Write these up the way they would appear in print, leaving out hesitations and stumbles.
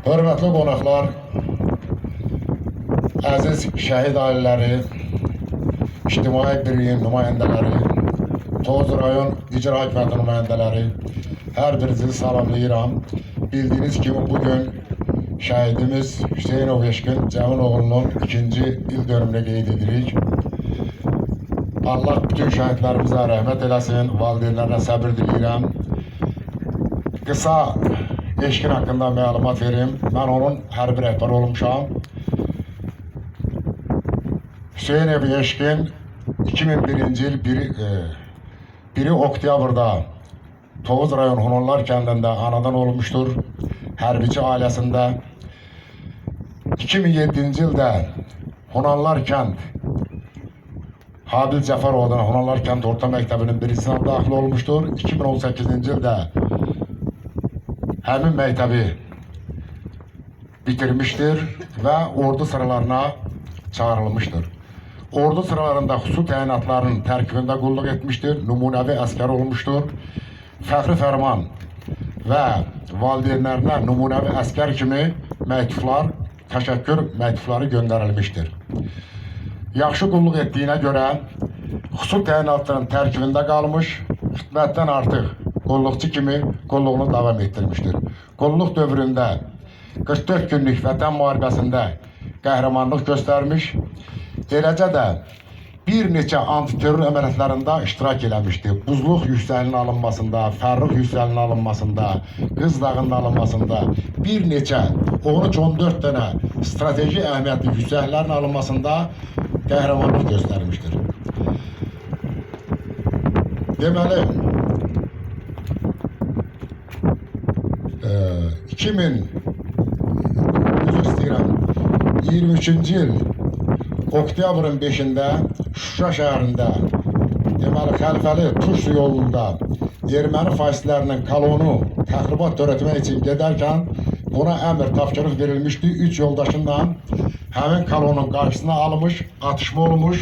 Hörmətli qonaqlar, əziz şəhid ailələri, ictimai birliyin nümayəndələri, Tovuz rayon icra hakimiyyəti nümayəndələri, hər birinizi salamlayıram. Bildiyiniz kimi bugün şəhidimiz Hüseynov Eşqin Cəvinoğlu'nun 2-ci il dönümünü qeyd edirik. Allah bütün şəhidlərimizə rəhmət eləsin, valideynlərine səbir diləyirəm. Qısa Eşqin haqqında məlumat verim. Mən onun hərbi rəhbəri olmuşam. Hüseynov Eşqin 2001-ci il 1 oktyabrda Tovuz rayon Hunanlar kəndində anadan olmuşdur. Hərbiçi ailəsində 2007-ci ildə Hunanlar kənd Habil Cəfərov'dan Hunanlar kənd orta məktəbinin birinci sınıfına daxil olmuşdur. 2018-ci ildə həmin məktəbi bitirmişdir və ordu sıralarına çağrılmışdır. Ordu sıralarında xüsusi təyinatların tərkibində qulluq etmişdir, nümunəvi əskər olmuşdur. Fəxri fərman və valideynlərinə nümunəvi əskər kimi məktublar, təşəkkür məktubları göndərilmişdir. Yaxşı qulluq etdiyinə görə xüsusi təyinatların tərkibində qalmış, xidmətdən artıq qulluqçu kimi qulluğunu davam etdirmişdir. Qulluq dövründə 44 günlük vətən müharibəsində qəhrəmanlıq göstərmiş, eləcə də bir neçə antiterror əməliyyatlarında iştirak eləmişdir. Buzluq yüksəlinin alınmasında, Fərrux yüksəlinin alınmasında, Qız dağının alınmasında, bir neçə 13-14 dənə strateji əhəmiyyətli yüksəllərin alınmasında qəhrəmanlıq göstərmişdir. Deməli, 2023-cü il oktyabrın 5-də Şuşa şəhərində, deməli, Xəlfəli Tuş yolunda erməni faşistlərinin kolonu təxribat törətmək üçün gedərkən buna əmr tapşırıq verilmişdi. 3 yoldaşınla həmin kolonun qarşısına almış, atışma olmuş,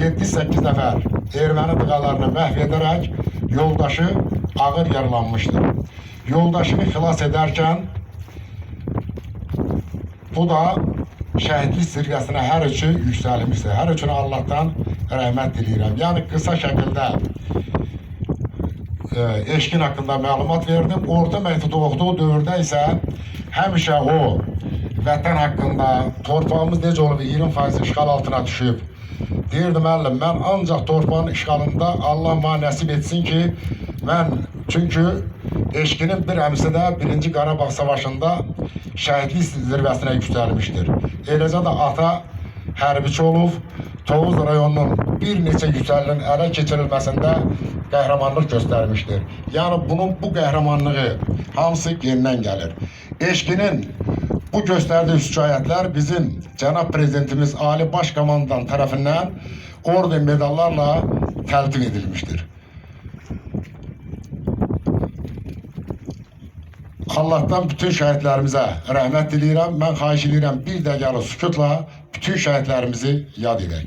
7-8 nəfər erməni dıqalarını məhv edərək yoldaşı ağır yaralanmışdır. Yoldaşını xilas edərkən bu da şəhidlik sirqəsinə hər üçü yüksəlmişdir. Hər üçünə Allah'tan rəhmət diləyirəm. Yəni qısa şəkildə Eşqin haqqında məlumat verdim. Orta məktəbdə oxuduğu dövrdə isə həmişə o vətən haqqında, torpağımız necə olub 20% işğal altına düşüb. Deyirdi müəllim, mən ancaq torpağın işğalında Allah mənə nəsib etsin ki, mən çünki Eşqinin bir əmsi də 1-ci Qarabağ Savaşında şəhidlik zirvəsinə yüksəlmişdir. Eləcə də ata hərbiçi olub, Tovuz rayonunun bir neçə yüksəlinin ələ keçirilməsində qəhrəmanlıq göstərmişdir. Yəni bunun bu qəhrəmanlığı hamısı yenidən gəlir. Eşqinin bu göstərdiyi şikayətlər bizim Cənab Prezidentimiz Ali Baş Komandan tərəfindən orden medallarla təltif edilmişdir. Allah'tan bütün şəhidlərimizə rəhmət diləyirəm. Mən xahiş edirəm, bir dəqiqəlik sükutla bütün şəhidlərimizi yad edək.